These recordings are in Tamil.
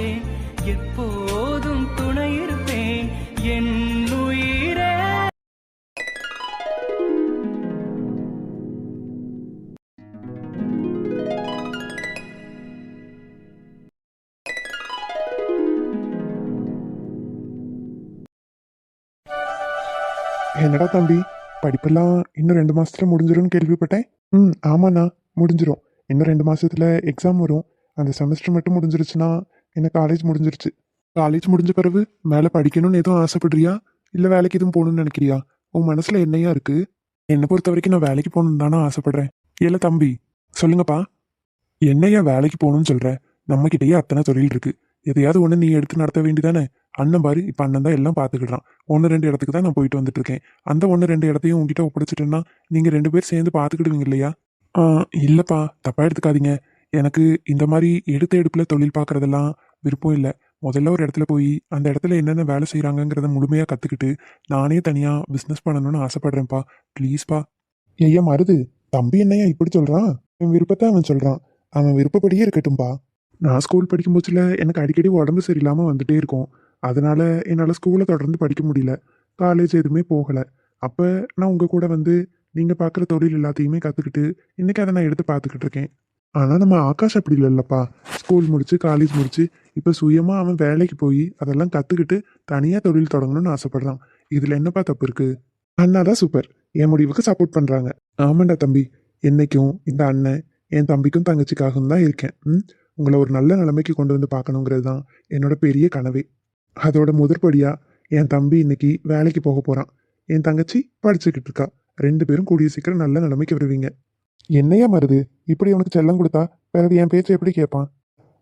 மூச்சே எப்போதும் துணை இருப்பேன் என் உயிரே. என்னடா தம்பி, படிப்பெல்லாம் இன்னும் 2 மாசத்துல முடிஞ்சிரும்னு கேள்விப்பட்டேன். ஆமாண்ணா, முடிஞ்சிரும். இன்னும் 2 மாசத்துல எக்ஸாம் வரும். அந்த செமஸ்டர் மட்டும் முடிஞ்சிருச்சுன்னா எனக்கு காலேஜ் முடிஞ்சிருச்சு. காலேஜ் முடிஞ்ச பிறகு மேலே படிக்கணும்னு எதுவும் ஆசைப்படுறியா, இல்லை வேலைக்கு எதுவும் போகணும்னு நினைக்கிறியா? உன் மனசுல என்னையா இருக்கு? என்னை பொறுத்த வரைக்கும் நான் வேலைக்கு போகணும்னு தானே ஆசைப்படுறேன். இல்ல தம்பி, சொல்லுங்கப்பா. என்னையா வேலைக்கு போகணும்னு சொல்ற? நம்ம கிட்டயே அத்தனை தொழில் இருக்கு. எதையாவது ஒன்று நீ எடுத்து நடத்த வேண்டியதானே? அண்ணன் பாரு, இப்போ அண்ணன் தான் எல்லாம் பார்த்துக்கிட்டான். 1-2 இடத்துக்கு தான் நான் போயிட்டு வந்துட்டு இருக்கேன். அந்த 1-2 இடத்தையும் உங்ககிட்ட ஒப்படைச்சிட்டேன்னா நீங்கள் 2 பேர் சேர்ந்து பார்த்துக்கிடுவீங்க இல்லையா? இல்லைப்பா, தப்பா எடுத்துக்காதீங்க. எனக்கு இந்த மாதிரி எடுத்த எடுப்பில் தொழில் பார்க்குறதெல்லாம் விருப்பம் இல்லை. முதல்ல ஒரு இடத்துல போய் அந்த இடத்துல என்னென்ன வேலை செய்கிறாங்கங்கிறத முழுமையாக கற்றுக்கிட்டு நானே தனியாக பிஸ்னஸ் பண்ணணும்னு ஆசைப்படுறேன்ப்பா. ப்ளீஸ்ப்பா. ஐயா மருது, தம்பி என்னையா இப்படி சொல்கிறான்? அவன் விருப்பத்தை அவன் சொல்கிறான். அவன் விருப்பப்படியே இருக்கட்டும்பா. நான் ஸ்கூல் படிக்கும் போச்சுல எனக்கு அடிக்கடி உடம்பு சரியில்லாமல் வந்துட்டே இருக்கும். அதனால என்னால் ஸ்கூலை தொடர்ந்து படிக்க முடியல. காலேஜ் எதுவுமே போகலை. அப்போ நான் உங்கள் கூட வந்து நீங்கள் பார்க்குற தொழில் எல்லாத்தையுமே கற்றுக்கிட்டு இன்றைக்கி அதை நான் எடுத்து பார்த்துக்கிட்டு இருக்கேன். ஆனால் நம்ம ஆகாஷ் அப்படி இல்லைல்லப்பா. ஸ்கூல் முடிச்சு காலேஜ் முடிச்சு இப்போ சுயமாக அவன் வேலைக்கு போய் அதெல்லாம் கற்றுக்கிட்டு தனியாக தொழில் தொடங்கணும்னு ஆசைப்படுறான். இதில் என்னப்பா தப்பு இருக்குது? அண்ணா தான் சூப்பர், என் முடிவுக்கு சப்போர்ட் பண்ணுறாங்க. ஆமாண்டா தம்பி, என்னைக்கும் இந்த அண்ணன் என் தம்பிக்கும் தங்கச்சிக்காகவும் தான் இருக்கேன். உங்களை ஒரு நல்ல நிலைமைக்கு கொண்டு வந்து பார்க்கணுங்கிறது தான் என்னோட பெரிய கனவே. அதோட முதற்படியாக என் தம்பி இன்னைக்கு வேலைக்கு போக போகிறான். என் தங்கச்சி படிச்சுக்கிட்டு இருக்கா. 2 பேரும் கூடிய சீக்கிரம் நல்ல நிலைமைக்கு வருவீங்க. என்னையா மருது, இப்படி உனக்கு செல்லம் கொடுத்தா பிறகு என் பேச்சை எப்படி கேட்பான்?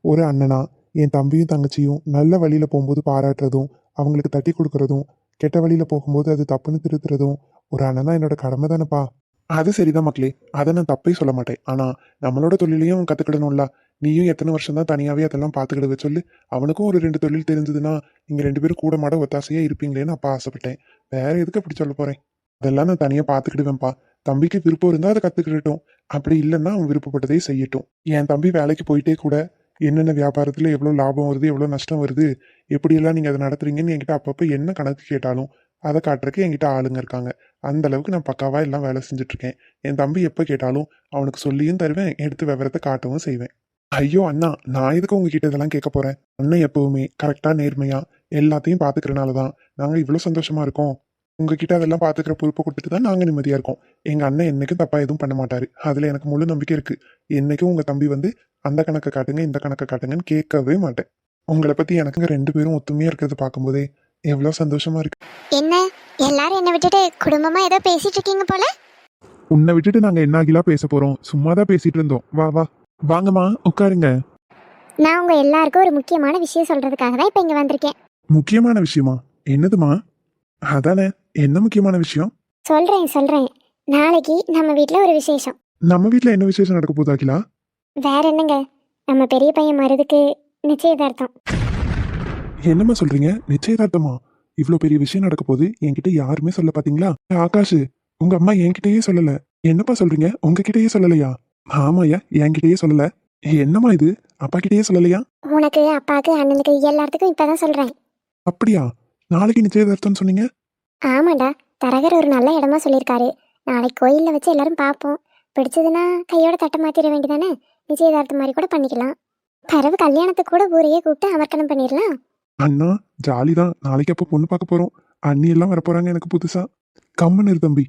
ஒரு அண்ணனா என் தம்பியும் தங்கச்சியும் நல்ல வழியில் போகும்போது பாராட்டுறதும் அவங்களுக்கு தட்டி கொடுக்கறதும், கெட்ட வழியில் போகும்போது அது தப்புன்னு திருத்துறதும் ஒரு அண்ணனா என்னோட கடமை தானேப்பா. அது சரிதான் மக்களே, அதை நான் தப்பே சொல்ல மாட்டேன். ஆனால் நம்மளோட தொழிலையும் கற்றுக்கிடணும்ல. நீயும் எத்தனை வருஷம் தான் தனியாகவே அதெல்லாம் பார்த்துக்கிடுவ சொல்லு. அவனுக்கும் ஒரு 2 தொழில் தெரிஞ்சதுன்னா நீங்கள் 2 பேரும் கூட மாட ஒத்தாசையாக இருப்பீங்களேன்னு அப்பா ஆசைப்பட்டேன். வேற எதுக்கு அப்படி சொல்ல போகிறேன்? அதெல்லாம் நான் தனியாக பார்த்துக்கிடுவேன்ப்பா. தம்பிக்கு விருப்பம் இருந்தால் அதை கற்றுக்கிடட்டும். அப்படி இல்லைன்னா அவன் விருப்பப்பட்டதே செய்யட்டும். என் தம்பி வேலைக்கு போயிட்டே கூட என்னென்ன வியாபாரத்தில் எவ்வளோ லாபம் வருது, எவ்வளோ நஷ்டம் வருது, எப்படியெல்லாம் நீங்கள் அதை நடத்துறீங்கன்னு என்கிட்ட அப்பப்போ என்ன கணக்கு கேட்டாலும் அதை காட்டுறதுக்கு என்கிட்ட ஆளுங்க இருக்காங்க. அந்த அளவுக்கு நான் பக்காவாக எல்லாம் வேலை செஞ்சுட்ருக்கேன். என் தம்பி எப்போ கேட்டாலும் அவனுக்கு சொல்லியும் தருவேன், எடுத்து விவரத்தை காட்டவும் செய்வேன். ஐயோ அண்ணா, நான் எதுக்கு உங்ககிட்ட இதெல்லாம் கேட்க போகிறேன்? அண்ணன் எப்பவுமே கரெக்டாக நேர்மையாக எல்லாத்தையும் பார்த்துக்கிறனால தான் நாங்கள் இவ்வளோ சந்தோஷமாக இருக்கோம். உங்ககிட்ட அதெல்லாம் பார்த்துக்கிற பொறுப்பை கொடுத்துட்டு தான் நாங்கள் நிம்மதியாக இருக்கோம். எங்கள் அண்ணன் என்றைக்கும் தப்பாக எதுவும் பண்ண மாட்டார். அதில் எனக்கு முழு நம்பிக்கை இருக்குது. என்றைக்கும் உங்கள் தம்பி வந்து அந்த கணக்கை காட்டுங்க இந்த கணக்கை காட்டுங்கன்னு கேட்கவே மாட்டேன். உங்களை பற்றி எனக்குங்க 2 பேரும் ஒத்துமையாக இருக்கிறத பார்க்கும்போதே எவ்வளோ சந்தோஷமாக இருக்கு. என்ன எல்லாரும் என்னை விட்டுட்டு குடும்பமாக ஏதோ பேசிட்டு இருக்கீங்க போல? உன்னை விட்டுட்டு நாங்கள் என்ன ஆகிலா பேச போகிறோம்? சும்மா தான் பேசிகிட்டு இருந்தோம். வா வா வாங்கம்மா உட்காருங்க. நான் உங்கள் எல்லாருக்கும் ஒரு முக்கியமான விஷயம் சொல்கிறதுக்காக தான் இப்போ இங்கே வந்திருக்கேன். முக்கியமான விஷயமா? என்னதுமா? அதானே, என்ன முக்கியமான விஷயம்? சொல்கிறேன். நாளைக்கு நம்ம வீட்டில் ஒரு விசேஷம். நம்ம வீட்டில் என்ன விசேஷம் நடக்க போகுது அகிலா? வேற என்னங்க, நம்ம பெரிய பையன் மருதுக்கு நிச்சயதார்த்தம். என்னம்மா சொல்றீங்க? நிச்சயதார்த்தமா? இவ்வளோ பெரிய விஷயம் நடக்க போகுது, என்கிட்ட யாருமே சொல்ல பாத்தீங்களா? ஆகாஷ், உங்க அம்மா என்கிட்டயே சொல்லல. என்னப்பா சொல்றீங்க? உங்ககிட்டயே சொல்லலையா? ஆமாயா, என்கிட்டயே சொல்லல. என்னம்மா இது, அப்பா கிட்டயே சொல்லலையா? உனக்கு அப்பாவுக்கு அண்ணனுக்கு எல்லாத்துக்கும் இப்பதான் சொல்றேன். அப்படியா? நாளைக்கு நிச்சயதார்த்தம்னு சொன்னீங்க? ஆமாண்டா, தரகர் ஒரு நல்ல இடமா சொல்லியிருக்காரு. நாளைக்கு கோயிலில் வச்சு எல்லாரும் பார்ப்போம். பிடிச்சதுன்னா கையோட தட்டை மாற்றிட வேண்டியதானே. நிச்சயதார்த்தம் மாதிரி கூட பண்ணிக்கலாம். பிறகு கல்யாணத்துக்கு கூட ஊரையே கூப்பிட்டு அமர்க்கணம் பண்ணிடலாம். அண்ணா ஜாலிதான். நாளைக்கு அப்போ பொண்ணு பார்க்க போறோம். அண்ணி எல்லாம் வரப்போறாங்க எனக்கு புதுசா. கம்மன் இரு தம்பி.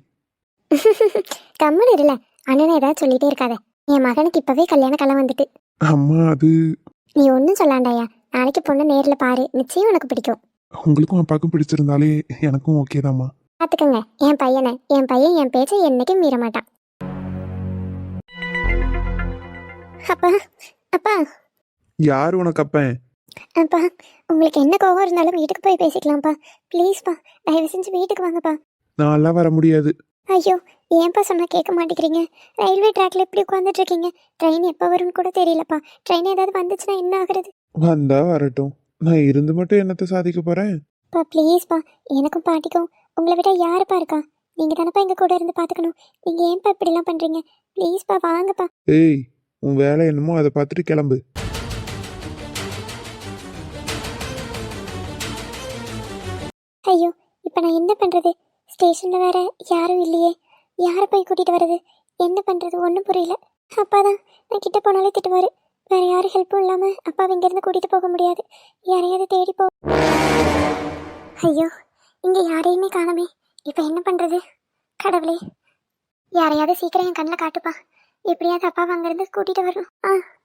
கம்மன் இருல, அண்ணனை ஏதாவது சொல்லிட்டே இருக்காத. என் மகனுக்கு இப்பவே கல்யாண காலம் வந்துட்டு. அம்மா அது நீ ஒன்றும் சொல்லாண்டாயா. நாளைக்கு பொண்ணு நேரில் பாரு, நிச்சயம் உனக்கு பிடிக்கும். உங்களுக்கும் அப்பாவுக்கும் பிடிச்சிருந்தாலே எனக்கும் ஓகே தாம்மா. பார்த்துக்கங்க என் பையனை. என் பையன் என் பேச்சை என்னைக்கும் மீற மாட்டான். அப்பா அப்பா யார் உனக்கு அப்பன்? அப்பா, உங்களுக்கு என்ன கோவம் இருந்தாலும் வீட்டுக்கு போய் பேசிக்கலாம்ப்பா. ப்ளீஸ்ப்பா, தயவு செஞ்சு வீட்டுக்கு வாங்கப்பா. நான்லாம் வர முடியாது. ஐயோ, ஏன்ப்பா சொன்னால் கேட்க மாட்டேங்கிறீங்க? ரயில்வே ட்ராக்ல எப்படி உட்காந்துட்டு இருக்கீங்க? ட்ரெயின் எப்போ வரும்னு கூட தெரியலப்பா. ட்ரெயின் ஏதாவது வந்துச்சுன்னா என்ன ஆகுறது? வந்தா வரட்டும், நான் இருந்து மட்டும் என்னத்தை சாதிக்க போறேன்? பா ப்ளீஸ்ப்பா, எனக்கும் பாட்டிக்கும் உங்களை விட யாருப்பா இருக்கா? நீங்கள் தானப்பா எங்கள் கூட இருந்து பார்த்துக்கணும். நீங்கள் ஏன்ப்பா இப்படிலாம் பண்ணுறீங்க? ப்ளீஸ்ப்பா வாங்கப்பா. ஏய், உன் வேலை என்னமோ அதை பார்த்துட்டு கிளம்பு. இப்போ நான் என்ன பண்ணுறது? ஸ்டேஷனில் வேற யாரும் இல்லையே, யாரை போய் கூட்டிகிட்டு வர்றது? என்ன பண்ணுறது ஒன்றும் புரியல. அப்பா தான் நான் கிட்ட போனாலே திட்டுவார். வேறு யாரும் ஹெல்ப்பும் இல்லாமல் அப்பாவை இங்கேருந்து கூட்டிகிட்டு போக முடியாது. யாரையாவது தேடி போ. ஐயோ, இங்கே யாரையுமே காணோமே. இப்போ என்ன பண்ணுறது? கடவுளே, யாரையாவது சீக்கிரம் என் கண்ணில் காட்டுப்பா. எப்படியாவது அப்பாவை அங்கேருந்து கூட்டிகிட்டு வரணும்.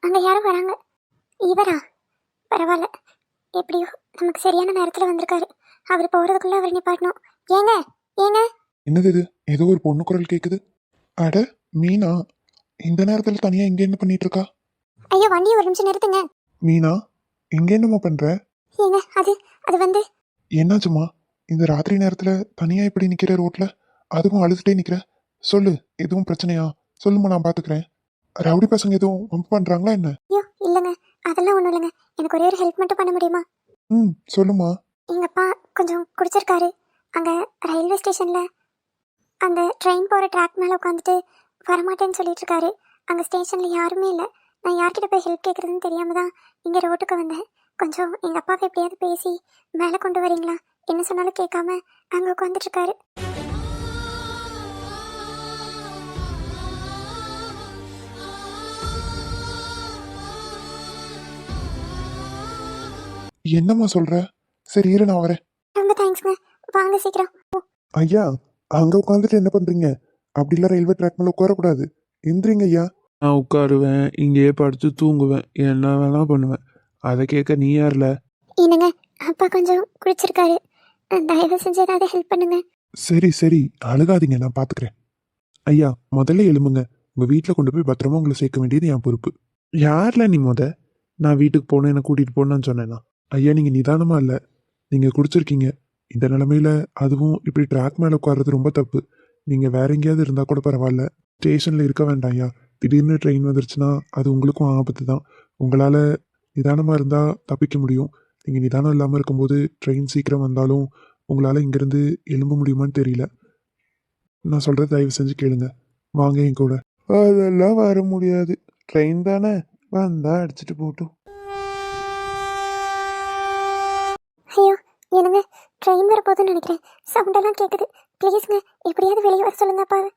அங்கே யாரும் வராங்க. இவரா? பரவாயில்ல, எப்படியோ நமக்கு சரியான நேரத்தில் வந்திருக்காரு. அவர் போகிறதுக்குள்ளே அவர் நிப்பாட்டணும். ஏங்க ஏங்க. என்னது இது? ஏதோ ஒரு பொண்ணு குரல் கேட்குது. அட மீனா, இந்த நேரத்தில் தனியாக இங்கே என்ன பண்ணிட்டு இருக்கா? ஐயோ, வண்டியை ஒரு நிமிஷம் நிறுத்துங்க. மீனா, இங்கே என்னம்மா பண்ணுற? ஏங்க அது வந்து என்னாச்சும்மா? இந்த ராத்திரி நேரத்தில் தனியாக இப்படி நிற்கிற ரோட்டில், அதுவும் அழுதுகிட்டே நிற்கிற. சொல்லு, எதுவும் பிரச்சனையா? சொல்லுமா, நான் பார்த்துக்கிறேன். ரவுடி பசங்க எதுவும் வம்பு பண்ணுறாங்களா என்ன? ஐயோ இல்லைங்க, அதெல்லாம் ஒன்றும் இல்லைங்க. எனக்கு ஒரே ஒரு ஹெல்ப் மட்டும் பண்ண முடியுமா? சொல்லுமா. எங்கள் அப்பா கொஞ்சம் குடிச்சிருக்காரு. அங்கே ரயில்வே ஸ்டேஷனில் அந்த ட்ரெயின் போகிற ட்ராக் மேலே உட்காந்துட்டு வரமாட்டேன்னு சொல்லிட்டு இருக்காரு. அங்கே ஸ்டேஷனில் யாருமே இல்லை. நான் யார்கிட்ட போய் ஹெல்ப் கேட்குறதுன்னு தெரியாமல் தான் இங்கே ரோட்டுக்கு வந்தேன். கொஞ்சம் எங்கள் அப்பாவை எப்படியாவது பேசி மேலே கொண்டு வரீங்களா? என்ன சொன்னாலும் கேட்காம அங்கே உட்காந்துட்ருக்காரு. என்னம்மா சொல்கிற? சரி இரு, நான் வரேன். ரொம்ப தேங்க்ஸ்ங்க, வாங்க சீக்கிரம். ஐயா, அங்கே உட்காந்துட்டு என்ன பண்ணுறீங்க? அப்படிலாம் ரயில்வே ட்ராக் மேலே உட்காரக்கூடாது. எந்திரிங்க ஐயா. நான் உட்காருவேன், இங்கேயே படுத்து தூங்குவேன், என்ன வேணா பண்ணுவேன். அதை கேட்க நீ யார்ல? என்னங்க, அப்பா கொஞ்சம் குடிச்சிருக்காரு. தயவு செஞ்சு ஏதாவது ஹெல்ப் பண்ணுங்க. சரி சரி, அழுகாதீங்க, நான் பார்த்துக்கிறேன். ஐயா, முதல்ல எழும்புங்க. உங்கள் வீட்டில் கொண்டு போய் பத்திரமா உங்களை சேர்க்க வேண்டியது என் பொறுப்பு. யார்ல நீ நான் வீட்டுக்கு போனேன், என்னை கூட்டிகிட்டு போனான்னு சொன்னேன்னா? ஐயா, நீங்கள் நிதானமாக இல்லை. நீங்கள் குடிச்சிருக்கீங்க. இந்த நிலமையில அதுவும் இப்படி ட்ராக் மேலே உட்கார்றது ரொம்ப தப்பு. நீங்கள் வேற எங்கேயாவது இருந்தால் கூட பரவாயில்ல, ஸ்டேஷனில் இருக்க வேண்டாம் ஐயா. திடீர்னு ட்ரெயின் வந்துருச்சுன்னா அது உங்களுக்கும் ஆபத்து தான். உங்களால் நிதானமாக இருந்தால் தப்பிக்க முடியும். நீங்கள் நிதானம் இல்லாமல் இருக்கும்போது ட்ரெயின் சீக்கிரம் வந்தாலும் உங்களால் இங்கேருந்து எழும்ப முடியுமான்னு தெரியல. நான் சொல்கிறத தயவு செஞ்சு கேளுங்க. வாங்க என் கூட. அதெல்லாம் வர முடியாது. ட்ரெயின் தானே, வந்தால் அடிச்சுட்டு போட்டும். ஐயோ, என்னங்க, ட்ரெயின் வரப்போகுதுன்னு நினைக்கிறேன். சவுண்டெல்லாம் கேட்குது. ப்ளீஸ்ங்க, எப்படியாவது வெளியே வர சொல்லுங்க அப்பாவை.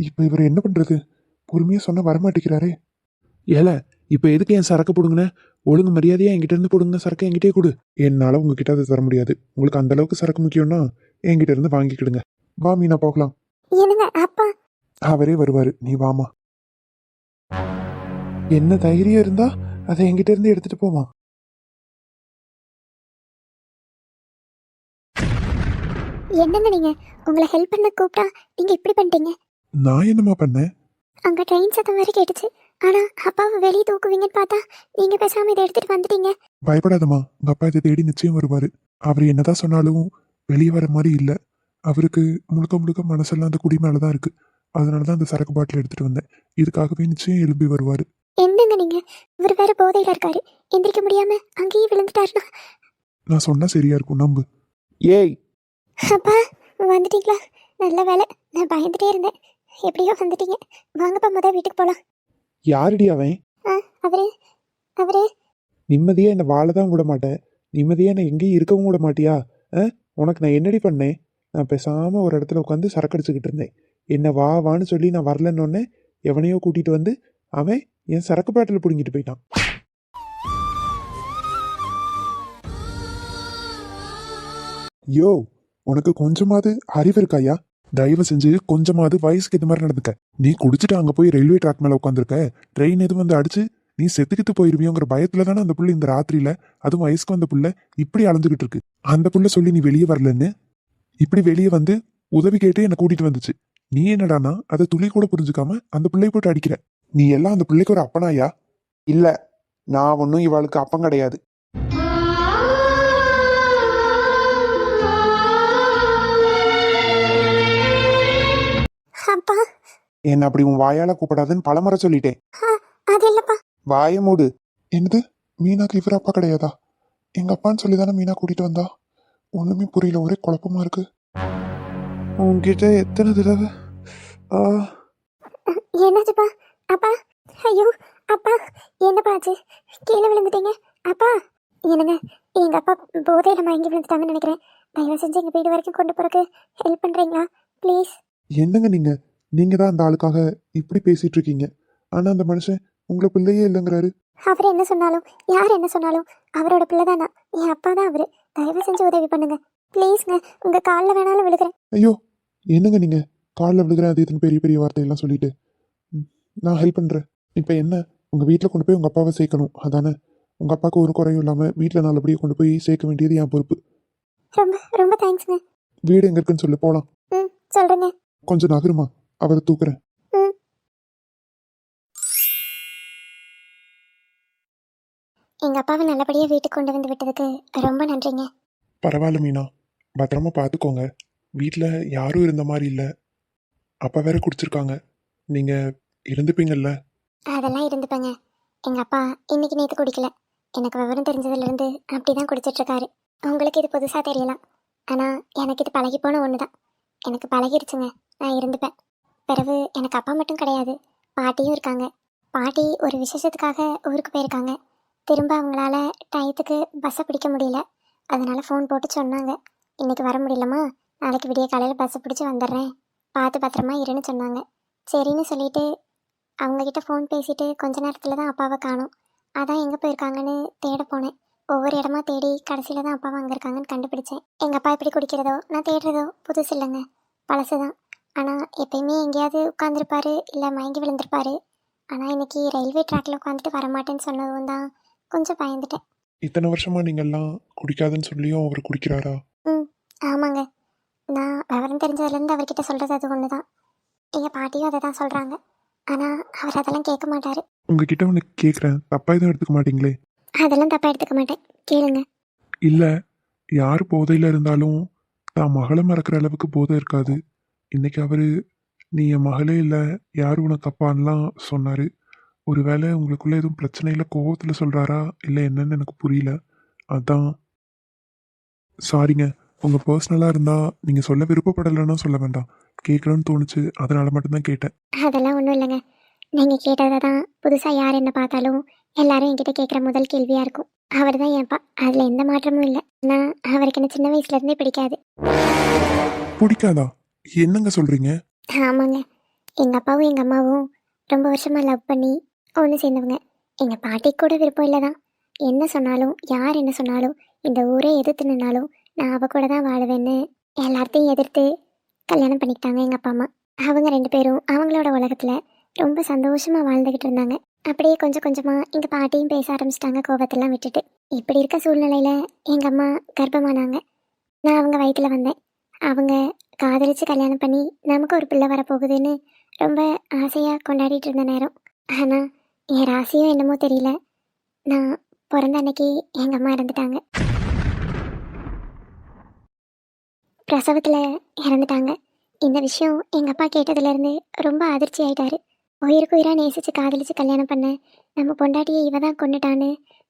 இப்போ இவர் என்ன பண்ணுறது? பொறுமையாக சொன்னால் வரமாட்டேங்கிறாரே. ஏல, இப்போ எதுக்கு என் சரக்கு போடுங்கண்ணே? ஒழுங்கு மரியாதையாக என்கிட்ட இருந்து போடுங்க, சரக்கு என்கிட்டே கொடு. என்னால் உங்ககிட்ட அதை தர முடியாது. உங்களுக்கு அந்த அளவுக்கு சரக்கு முக்கியம்னா என்கிட்ட இருந்து வாங்கிக்கிடுங்க. வா மீனா, போகலாம். என்னங்க அப்பா? அவரே வருவார், நீ வாமா. என்ன தைரியம் இருந்தா அதை என்கிட்ட இருந்து எடுத்துட்டு போமா. என்னங்க நீங்க, உங்களை ஹெல்ப் பண்ண கூப்பிட்டா நீங்க இப்படி பண்ணிட்டீங்க. நான் என்னம்மா பண்ணேன்? அங்க ட்ரெயின் சத்தம் வேற கேட்டுச்சு. ஆனா அப்பாவை வெளியே தூக்குவீங்கன்னு பார்த்தா நீங்க பேசாம இதை எடுத்துட்டு வந்துட்டீங்க. பயப்படாதம்மா, உங்க அப்பா இதை தேடி நிச்சயம் வருவாரு. அவர் என்னதான் சொன்னாலும் வெளியே வர மாதிரி இல்லை. அவருக்கு முழுக்க முழுக்க மனசெல்லாம் அந்த குடி மேலதான் இருக்கு. அதனாலதான் அந்த சரக்கு பாட்டில் எடுத்துட்டு வந்தேன். இதுக்காகவே நிச்சயம் எழும்பி வருவாரு. என்னங்க நீங்க, இவர் வேற போதையில இருக்காரு. எந்திரிக்க முடியாம அங்கேயே விழுந்துட்டாருனா? நான் சொன்னா சரியா இருக்கும், நம்பு. ஏய், அப்பா வந்துட்டீங்களா? நல்ல வேலை, நான் பயந்துட்டே இருந்தேன். எப்படியோ வந்துட்டீங்க. வாங்கப்பா, முதல் வீட்டுக்கு போலாம். யாருடி அவன்? அவரு அவரு நிம்மதியாக என்னை வாழ தான் விட மாட்டேன், நிம்மதியாக என்னை எங்கேயும் இருக்கவும் விட மாட்டியா? உனக்கு நான் என்னடி பண்ணேன்? நான் பேசாமல் ஒரு இடத்துல உட்காந்து சரக்கு அடிச்சுக்கிட்டு இருந்தேன். என்னை வா வான்னு சொல்லி நான் வரலன்னொன்னே எவனையோ கூட்டிகிட்டு வந்து அவன் என் சரக்கு பாட்டில் பிடுங்கிட்டு போயிட்டான். யோ, உனக்கு கொஞ்சமாவது அறிவு இருக்காயா? தயவு செஞ்சு கொஞ்சமாவது வயசுக்கு இது மாதிரி நடந்துக்க. நீ குடிச்சிட்டு அங்கே போய் ரயில்வே ட்ராக் மேலே உட்காந்துருக்க. ட்ரெயின் எதுவும் வந்து அடிச்சு நீ செத்துக்கிட்டு போயிருவியோங்கிற பயத்துல தானே அந்த புள்ள இந்த ராத்திரியில, அதுவும் வயசுக்கு வந்த புள்ள இப்படி அலைஞ்சுக்கிட்டு இருக்கு. அந்த புள்ள சொல்லி நீ வெளியே வரலன்னு இப்படி வெளியே வந்து உதவி கேட்டு என்னை கூட்டிட்டு வந்துச்சு. நீ என்னடானா அதை துளி கூட புரிஞ்சுக்காம அந்த பிள்ளைய போட்டு அடிக்கிற. நீ எல்லாம் அந்த பிள்ளைக்கு ஒரு அப்பனாயா? இல்ல, நான் ஒன்றும் இவளுக்கு அப்பம் கிடையாது. அப்பா, என்ன அப்படி உன் வாயால கூப்பிடாதுன்னு பலமுறை சொல்லிட்டேன். அது இல்லப்பா. வாய மூடு. என்னது, மீனாக்கு இவர் அப்பா கிடையாதா? எங்க அப்பான்னு சொல்லி தானே மீனா கூட்டிட்டு வந்தா. ஒண்ணுமே புரியல, ஒரே குழப்பமா இருக்கு. உன்கிட்ட எத்தனை தடவை என்னாச்சுப்பா? அப்பா, ஐயோ அப்பா, என்னப்பா ஆச்சு? கீழே விழுந்துட்டீங்க அப்பா? என்னங்க, எங்க அப்பா போதையில மயங்கி விழுந்துட்டாங்கன்னு நினைக்கிறேன். தயவு செஞ்சு எங்கள் வீடு வரைக்கும் கொண்டு போகிறக்கு ஹெல்ப் பண்ணுறீங்களா ப்ளீஸ்? என்னங்க நீங்க தான் அந்த ஆளுக்காக இப்படி பேசிட்டு இருக்கீங்க. ஆனா அந்த மனுஷன் உங்களை பிள்ளையே இல்லைங்கிறாரு. அவர் என்ன சொன்னாலும் யார் என்ன சொன்னாலும் அவரோட பிள்ளை தான் நான். என் அப்பா தான் அவர். தயவு செஞ்சு உதவி பண்ணுங்க ப்ளீஸ்ங்க. உங்கள் காலில் வேணாலும் விழுகிறேன். ஐயோ, என்னங்க நீங்க காலில் விழுகிறேன் அது இதுன்னு பெரிய பெரிய வார்த்தையெல்லாம் சொல்லிட்டு. நான் ஹெல்ப் பண்ணுறேன். இப்போ என்ன, உங்கள் வீட்டில் கொண்டு போய் உங்கள் அப்பாவை சேர்க்கணும் அதானே? உங்கள் அப்பாவுக்கு ஒரு குறையும் இல்லாமல் வீட்டில் நல்லபடியே கொண்டு போய் சேர்க்க வேண்டியது என் பொறுப்பு. ரொம்ப ரொம்ப தேங்க்ஸ்ங்க. வீடு எங்கே இருக்குன்னு சொல்லி போகலாம். ம் சொல்கிறேங்க. கொஞ்சம் நகருமா, அவரை தூக்குறேன். ம். எங்கள் அப்பாவை நல்லபடியாக வீட்டுக்கு கொண்டு வந்து விட்டதுக்கு ரொம்ப நன்றிங்க. பரவாயில்ல மீனா, பத்திரமா பார்த்துக்கோங்க. வீட்டில் யாரும் இருந்த மாதிரி இல்லை. அப்பா வேற குடிச்சிருக்காங்க. நீங்கள் இருந்துப்பீங்கல்ல? அதெல்லாம் இருந்துப்பேங்க. எங்கள் அப்பா இன்னைக்கு நேற்று குடிக்கல. எனக்கு விவரம் தெரிஞ்சதுலேருந்து அப்படி தான் குடிச்சிட்ருக்காரு. உங்களுக்கு இது புதுசாக தெரியலாம், ஆனால் எனக்கு இது பழகி போன ஒன்று தான். எனக்கு பழகிருச்சுங்க. நான் இருந்துப்பேன். பிறகு எனக்கு அப்பா மட்டும் கிடையாது, பாட்டியும் இருக்காங்க. பாட்டி ஒரு விசேஷத்துக்காக ஊருக்கு போயிருக்காங்க. திரும்ப அவங்களால டயத்துக்கு பஸ்ஸை பிடிக்க முடியல. அதனால ஃபோன் போட்டு சொன்னாங்க, இன்னைக்கு வர முடியலம்மா, நாளைக்கு விடிய காலையில் பஸ்ஸை பிடிச்சி வந்துடுறேன், பார்த்து பத்திரமா இருன்னு சொன்னாங்க. சரின்னு சொல்லிட்டு அவங்கக்கிட்ட ஃபோன் பேசிட்டு கொஞ்ச நேரத்தில் தான் அப்பாவை காணோம். அதான் எங்கே போயிருக்காங்கன்னு தேட போனேன். ஒவ்வொரு இடமா தேடி கடைசியில் தான் அப்பாவை அங்கே இருக்காங்கன்னு கண்டுபிடிச்சேன். எங்கள் அப்பா எப்படி குடிக்கிறதோ நான் தேடுறதோ புதுசு இல்லைங்க, பழசு தான். ஆனால் எப்பயுமே எங்கேயாவது உட்காந்துருப்பாரு, இல்லை மயங்கி விழுந்திருப்பாரு. ஆனால் இன்னைக்கு ரயில்வே ட்ராக்ல உட்காந்துட்டு வரமாட்டேன்னு சொன்னதும் தான் கொஞ்சம் பயந்துட்டேன். இத்தனை வருஷமா நீங்கள்லாம் குடிக்காதுன்னு சொல்லியும் அவர் குடிக்கிறாரா? ம் ஆமாங்க. நான் விவரம் தெரிஞ்சதுலேருந்து அவர்கிட்ட சொல்கிறது அது ஒன்று தான். எங்கள் பாட்டியும் அதை தான் சொல்கிறாங்க. ஆனால் அவர் அதெல்லாம் கேட்க மாட்டார். உங்ககிட்ட ஒன்று கேட்குறேன், தப்பாக எதுவும் எடுத்துக்க மாட்டீங்களே? அதெல்லாம் தப்பாக எடுத்துக்க மாட்டேன், கேளுங்க. இல்லை, யார் போதையில் இருந்தாலும் தான் மகளை மறக்கிற அளவுக்கு போதை இருக்காது. இன்னைக்கு அவர் நீ என் மகளே இல்லை, யார் உனக்கு அப்பான்லாம் சொன்னார். ஒருவேளை உங்களுக்குள்ள எதுவும் பிரச்சனையில் கோவத்தில் சொல்கிறாரா இல்லை என்னன்னு எனக்கு புரியல. அதான். சாரிங்க, உங்கள் பர்சனலாக இருந்தால் நீங்கள் சொல்ல விருப்பப்படலைன்னா சொல்ல வேண்டாம். கேட்கணும்னு தோணுச்சு, அதனால மட்டும்தான் கேட்டேன். அதெல்லாம் ஒன்றும் இல்லைங்க. நீங்கள் கேட்டதை தான் புதுசாக யார் என்ன பார்த்தாலும் எல்லாரும் என்கிட்ட கேட்குற முதல் கேள்வியாக இருக்கும். அவர் தான் என்ப்பா, அதில் எந்த மாற்றமும் இல்லை. ஆனால் அவருக்கு என்ன சின்ன வயசுலேருந்தே பிடிக்காது. பிடிக்காதா? என்னங்க சொல்கிறீங்க? ஆமாங்க. எங்கள் அப்பாவும் எங்கள் அம்மாவும் ரொம்ப வருஷமாக லவ் பண்ணி ஒன்று சேர்ந்தவங்க. எங்கள் பாட்டிக்கு கூட விருப்பம் இல்லை தான். என்ன சொன்னாலும் யார் என்ன சொன்னாலும் இந்த ஊரே எதிர்த்து நின்னாலும் நான் அவ கூட தான் வாழுவேன்னு எல்லாத்தையும் எதிர்த்து கல்யாணம் பண்ணிக்கிட்டாங்க எங்கள் அப்பா அம்மா. அவங்க ரெண்டு பேரும் அவங்களோட உலகத்தில் ரொம்ப சந்தோஷமாக வாழ்ந்துக்கிட்டு இருந்தாங்க. அப்படியே கொஞ்சம் கொஞ்சமாக எங்கள் பாட்டியும் பேச ஆரம்பிச்சிட்டாங்க, கோபத்தெல்லாம் விட்டுட்டு. இப்படி இருக்க சூழ்நிலையில் எங்கள் அம்மா கர்ப்பமானாங்க. நான் அவங்க வயிற்றில் வந்தேன். அவங்க காதலிச்சு கல்யாணம் பண்ணி நமக்கு ஒரு பிள்ளை வரப்போகுதுன்னு ரொம்ப ஆசையாக கொண்டாடிட்டு இருந்த நேரம். ஆனால் என் ராசியும் என்னமோ தெரியல, நான் பிறந்த அன்னைக்கு எங்கள் அம்மா இறந்துட்டாங்க. பிரசவத்தில் இறந்துட்டாங்க. இந்த விஷயம் எங்கள் அப்பா கேட்டதுலேருந்து ரொம்ப அதிர்ச்சி ஆயிட்டாரு. உயிருக்கு உயிராக நேசித்து காதலிச்சு கல்யாணம் பண்ண நம்ம பொண்டாட்டியை இவ தான் கொண்டுட்டான்னு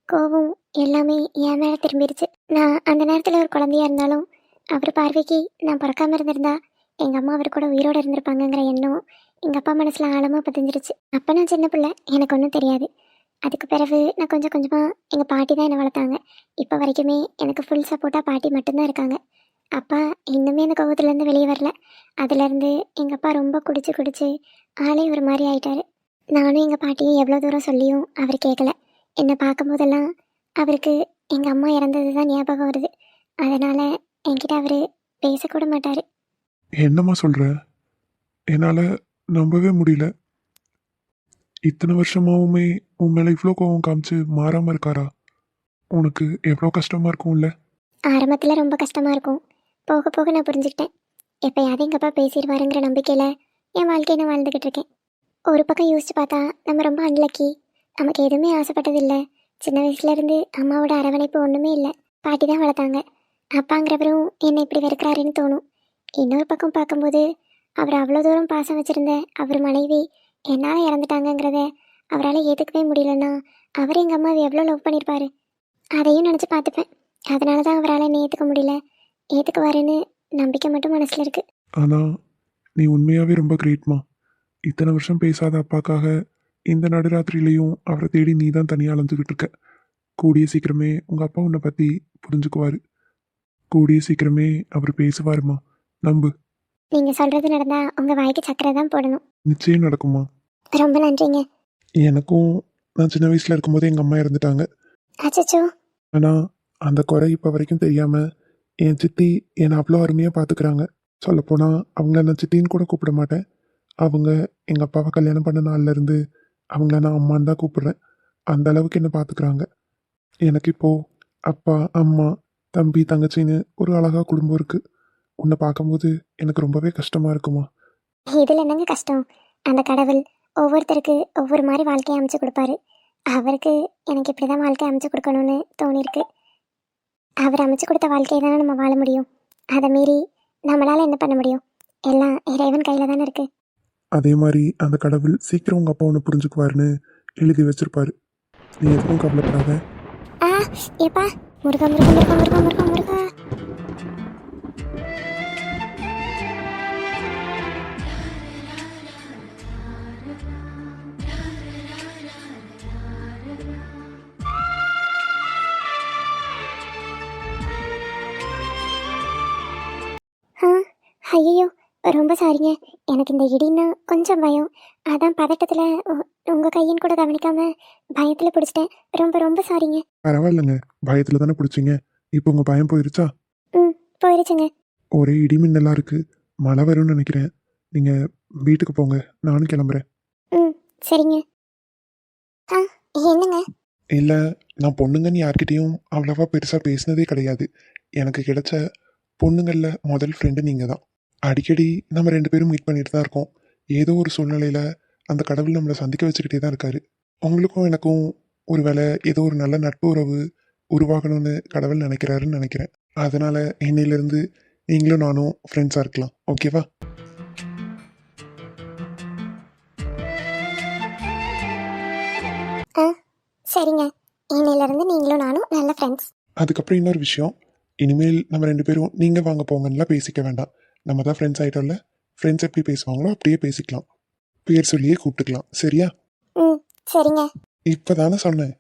கோபம் எல்லாமே என் மேலே திரும்பிடுச்சு. நான் அந்த நேரத்தில் ஒரு குழந்தையா இருந்தாலும் அவர் பார்வைக்கு நான் பிறக்காமல் இருந்திருந்தா எங்கள் அம்மா அவர் கூட உயிரோடு இருந்திருப்பாங்கங்கிற எண்ணம் எங்கள் அப்பா மனசில் ஆழமாக பதிஞ்சிருச்சு. அப்போ நான் சின்ன பிள்ளை, எனக்கு ஒன்றும் தெரியாது. அதுக்கு பிறகு நான் கொஞ்சம் கொஞ்சமாக எங்கள் பாட்டி தான் என்னை வளர்த்தாங்க. இப்போ வரைக்குமே எனக்கு ஃபுல் சப்போர்ட்டாக பாட்டி மட்டும்தான் இருக்காங்க. அப்பா இன்னுமே அந்த கோபத்துலேருந்து வெளியே வரல. அதுலேருந்து எங்கள் அப்பா ரொம்ப குடிச்சு ஆளே ஒரு மாதிரி ஆயிட்டாரு. நானும் எங்கள் பாட்டியும் எவ்வளோ தூரம் சொல்லியும் அவர் கேட்கல. என்னை பார்க்கும்போதெல்லாம் அவருக்கு எங்கள் அம்மா இறந்தது தான் ஞாபகம் வருது. அதனால் என்கிட்ட அவர் பேசக்கூட மாட்டார். என்னம்மா சொல்கிற? என்னால் நம்பவே முடியல. இத்தனை வருஷமாவுமே உன் மேலே இவ்வளோ கோவம் காமிச்சு மாறாமல் இருக்காரா? உனக்கு எவ்வளோ கஷ்டமாக இருக்கும்ல? ஆரம்பத்தில் ரொம்ப கஷ்டமாக இருக்கும். போக போக நான் புரிஞ்சுக்கிட்டேன். எப்போயாவது எங்கள் அப்பா பேசிடுவாருங்கிற நம்பிக்கையில் என் வாழ்க்கையை நான் வாழ்ந்துக்கிட்டு இருக்கேன். ஒரு பக்கம் யோசிச்சு பார்த்தா நம்ம ரொம்ப அன்லக்கி. நமக்கு எதுவுமே ஆசைப்பட்டதில்லை. சின்ன வயசுலேருந்து அம்மாவோட அரவணைப்பு ஒன்றுமே இல்லை. பாட்டி தான் வளர்த்தாங்க. அப்பாங்கிறவரும் என்னை இப்படி வெறுக்கிறாருன்னு தோணும். இன்னொரு பக்கம் பார்க்கும்போது அவர் அவ்வளோ தூரம் பாசம் வச்சுருந்த அவர் மனைவி என்னால் இறந்துட்டாங்கங்கிறத அவரால் ஏற்றுக்கவே முடியலன்னா அவர் எங்கள் அம்மாவை எவ்வளோ லவ் பண்ணியிருப்பாரு. அதையும் நினச்சி பார்த்துப்பேன். அதனால தான் அவரால் என்னை ஏற்றுக்க முடியல. ஏற்றுக்குவாருன்னு நம்பிக்கை மட்டும் மனசில் இருக்குது. ஆனால் நீ உண்மையாகவே ரொம்ப கிரேட்மா. இத்தனை வருஷம் பேசாத அப்பாக்காக இந்த நடுராத்திரியிலையும் அவரை தேடி நீ தான் தனியாக அலைஞ்சிக்கிட்டு இருக்க. கூடிய சீக்கிரமே உங்கள் அப்பா உன்னை பற்றி புரிஞ்சுக்குவார். கூடிய சீக்கிரமே அவர் பேசுவாருமா, நம்பு. நீங்கள் சொல்கிறது நடந்தால் உங்கள் வாய்க்கு சக்கரை தான் போடணும். நிச்சயம் நடக்குமா. ரொம்ப நன்றிங்க. எனக்கும் நான் சின்ன வயசுல இருக்கும்போது எங்கள் அம்மா இறந்துட்டாங்க. அச்சச்சோ. ஆனால் அந்த குறை இப்போ வரைக்கும் தெரியாமல் என் சித்தி என்னை அவ்வளோ அருமையாக பார்த்துக்கிறாங்க. சொல்லப்போனால் அவங்கள நான் சித்தின்னு கூட கூப்பிட மாட்டேன். அவங்க எங்கள் அப்பாவை கல்யாணம் பண்ண நாள்லேருந்து அவங்கள நான் அம்மான்னு தான் கூப்பிடுறேன். அந்த அளவுக்கு என்னை பார்த்துக்கிறாங்க. எனக்கு இப்போது அப்பா, அம்மா, தம்பி, தங்கச்சின்னு ஒரு அழகா குடும்பம் இருக்குது. உன்னை பார்க்கும்போது எனக்கு ரொம்பவே கஷ்டமாக இருக்குமா. இதில் என்னங்க கஷ்டம்? அந்த கடவுள் ஒவ்வொருத்தருக்கு ஒவ்வொரு மாதிரி வாழ்க்கையை அமைச்சு கொடுப்பாரு. அவருக்கு எனக்கு இப்படி தான் வாழ்க்கை அமைச்சு கொடுக்கணும்னு தோணியிருக்கு. அவர் அமைச்சு கொடுத்த வாழ்க்கையை தானே நம்ம வாழ முடியும். அதை மீறி நம்மளால் என்ன பண்ண முடியும்? எல்லாம் இறைவன் கையில் தானே இருக்குது. அதே மாதிரி அந்த கடவுள் சீக்கிரம் உங்கள் அப்பா ஒன்று புரிஞ்சுக்குவாருன்னு எழுதி வச்சிருப்பாரு. நீ எதுவும் கவலைப்படாத. ஆ ஏப்பா, முருகா முருகா முருகா முருகா முருகா முருகா. ஐயோ, ரொம்ப சாரிங்க. எனக்கு இந்த இடின்னா கொஞ்சம் பயம். அதான் பதட்டத்தில் உங்கள் கையின் கூட கவனிக்காம பயத்தில் பிடிச்சிட்டேன். ரொம்ப ரொம்ப சாரிங்க. பரவாயில்லைங்க, பயத்தில் தானே பிடிச்சிங்க. இப்போ உங்கள் பயம் போயிருச்சா? ம், போயிருச்சுங்க. ஒரே இடிமின்னலாக இருக்குது. மழை வரும்னு நினைக்கிறேன். நீங்கள் வீட்டுக்கு போங்க, நானும் கிளம்புறேன். ம், சரிங்க. ஆ என்னங்க? இல்லை, நான் பொண்ணுங்கன்னு யார்கிட்டேயும் அவ்வளவா பெருசாக பேசினதே கிடையாது. எனக்கு கிடைச்ச பொண்ணுங்களில் முதல் ஃப்ரெண்டு நீங்கள் தான். அடிக்கடி நம்ம 2 பேரும் மீட் பண்ணிட்டு தான் இருக்கோம். ஏதோ ஒரு சூழ்நிலையில் அந்த கடவுள் நம்மளை சந்திக்க வச்சுக்கிட்டே தான் இருக்காரு. உங்களுக்கும் எனக்கும் ஒரு வேளை ஏதோ ஒரு நல்ல நட்பு உறவு உருவாகணும்னு கடவுள் நினைக்கிறாருன்னு நினைக்கிறேன். அதனால் இன்னையிலேருந்து நீங்களும் நானும் ஃப்ரெண்ட்ஸாக இருக்கலாம். ஓகேவா? ஆ சரிங்க. இன்னையிலேருந்து நீங்களும் நானும் நல்ல ஃப்ரெண்ட்ஸ். அதுக்கப்புறம் இன்னொரு விஷயம், இனிமேல் நம்ம 2 பேரும் நீங்கள் வாங்க போங்கன்னெலாம் பேசிக்க வேண்டாம். நம்ம தான் ஃப்ரெண்ட்ஸ் ஆகிட்டோம்ல. ஃப்ரெண்ட்ஸ் எப்படி பேசுவாங்களோ அப்படியே பேசிக்கலாம். பேர் சொல்லியே கூப்பிட்டுக்கலாம். சரியா? ம், சரிங்க. இப்போ தானே சொன்னேன்.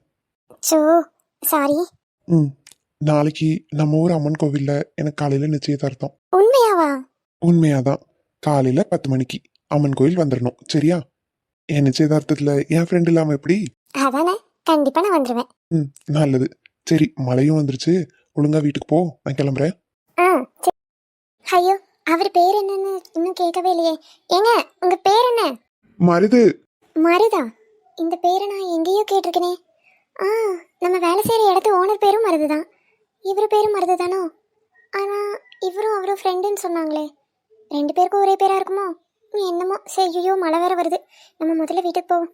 So sorry. ம், நாளைக்கு நம்ம ஊர் அம்மன் கோவிலில் எனக்கு காலையில் நிச்சயதார்த்தம். உண்மையாவா? உண்மையாதான். காலையில் 10 மணிக்கு அம்மன் கோயில் வந்துடணும். சரியா? என் நிச்சயதார்த்தத்தில் என் ஃப்ரெண்ட் இல்லாமல் எப்படி? அதானே, கண்டிப்பாக நான் வந்துடுவேன். ம், நல்லது. சரி, மழையும் வந்துருச்சு. ஒழுங்கா வீட்டுக்கு போ, நான் கிளம்புறேன். ஆ சரி. ஐயோ, அவர் பேர் என்னன்னு இன்னும் கேட்கவே இல்லையே. ஏங்க, உங்கள் பேர் என்ன? மருது. மருதா? இந்த பேரை நான் எங்கேயோ கேட்டிருக்கேனே. ஆ, நம்ம வேலை செய்கிற இடத்து ஓனர் பேரும் மருது தான். இவர் பேரும் மருது தானோ? ஆனால் இவரும் அவரும் ஃப்ரெண்டுன்னு சொன்னாங்களே. 2 பேருக்கும் ஒரே பேராக இருக்குமோ? என்னமோ. சரி, ஐயோ மழை வேற வருது. நம்ம முதல்ல வீட்டுக்கு போவோம்.